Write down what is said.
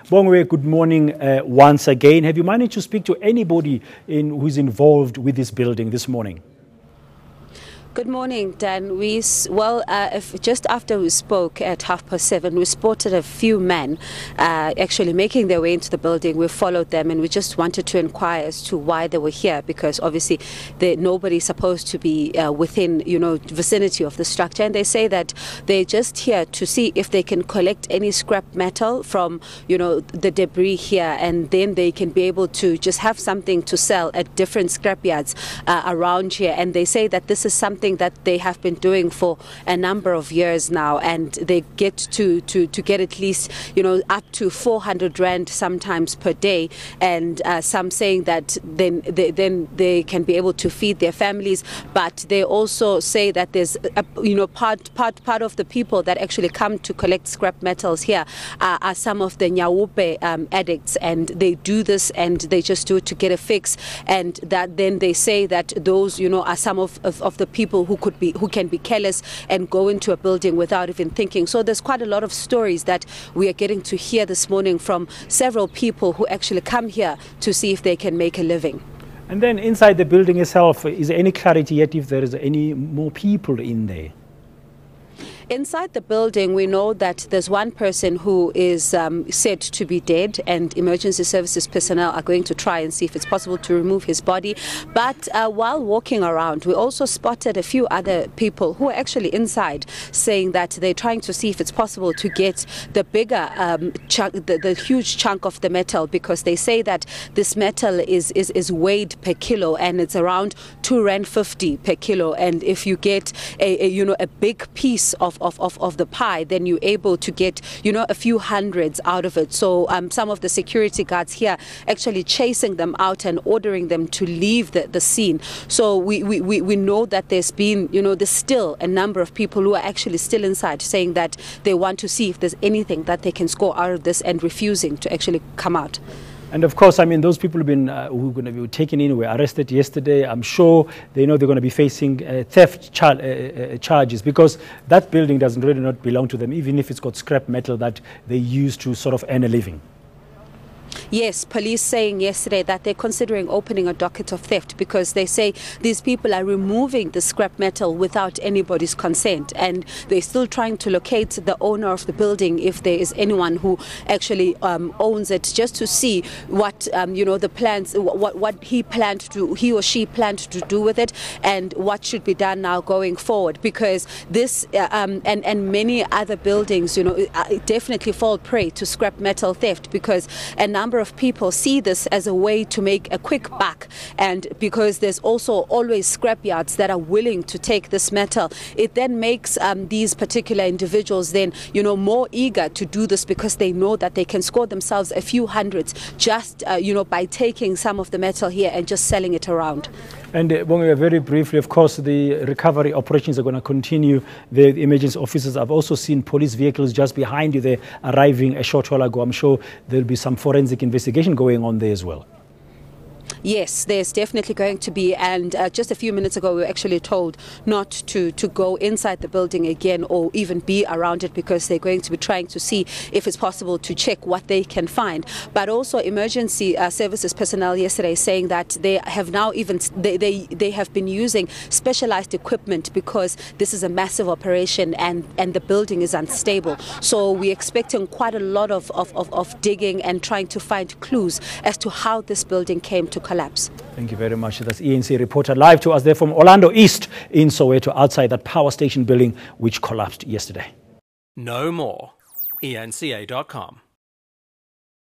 Bongiwe, good morning once again. Have you managed to speak to anybody who's involved with this building this morning? Good morning, Dan. Just after we spoke at 7:30, we spotted a few men actually making their way into the building. We followed them and we just wanted to inquire as to why they were here, because obviously nobody's supposed to be within, vicinity of the structure. And they say that they're just here to see if they can collect any scrap metal from, the debris here, and then they can be able to just have something to sell at different scrapyards around here. And they say that this is something that they have been doing for a number of years now, and they get to get at least up to 400 rand sometimes per day, and some saying that then they can be able to feed their families. But they also say that there's part of the people that actually come to collect scrap metals here are some of the Nyawupe addicts, and they do this and they just do it to get a fix, and that then they say that those are some of the people who can be careless and go into a building without even thinking. So there's quite a lot of stories that we are getting to hear this morning from several people who actually come here to see if they can make a living. And then inside the building itself, is there any clarity yet if there is any more people in there? Inside the building, we know that there's one person who is said to be dead, and emergency services personnel are going to try and see if it's possible to remove his body. But while walking around, we also spotted a few other people who are actually inside, saying that they're trying to see if it's possible to get the bigger chunk, the huge chunk of the metal, because they say that this metal is weighed per kilo, and it's around 2.50 Rand per kilo. And if you get a big piece of the pie, then you're able to get a few hundreds out of it. So some of the security guards here actually chasing them out and ordering them to leave the scene. So we know that there's been there's still a number of people who are actually still inside, saying that they want to see if there's anything that they can score out of this, and refusing to actually come out. And of course, I mean, those people who are going to be taken in were arrested yesterday. I'm sure they know they're going to be facing theft charges, because that building doesn't really not belong to them, even if it's got scrap metal that they use to sort of earn a living. Yes, police saying yesterday that they're considering opening a docket of theft, because they say these people are removing the scrap metal without anybody's consent, and they're still trying to locate the owner of the building, if there is anyone who actually owns it, just to see what the plans, what he or she planned to do with it, and what should be done now going forward, because this and many other buildings definitely fall prey to scrap metal theft, because a number of people see this as a way to make a quick buck, and because there's also always scrap yards that are willing to take this metal, it then makes these particular individuals then more eager to do this, because they know that they can score themselves a few hundreds just by taking some of the metal here and just selling it around. And very briefly, of course, the recovery operations are going to continue. The emergency officers, I've also seen police vehicles just behind you there arriving a short while ago. I'm sure there'll be some forensic investigation going on there as well. Yes, there's definitely going to be, and just a few minutes ago we were actually told not to go inside the building again or even be around it, because they're going to be trying to see if it's possible to check what they can find. But also emergency services personnel yesterday saying that they have now they have been using specialized equipment, because this is a massive operation and the building is unstable. So we're expecting quite a lot of digging and trying to find clues as to how this building came to collapse. Thank you very much. That's eNCA reporter live to us there from Orlando East in Soweto, outside that power station building which collapsed yesterday. Know more. eNCA.com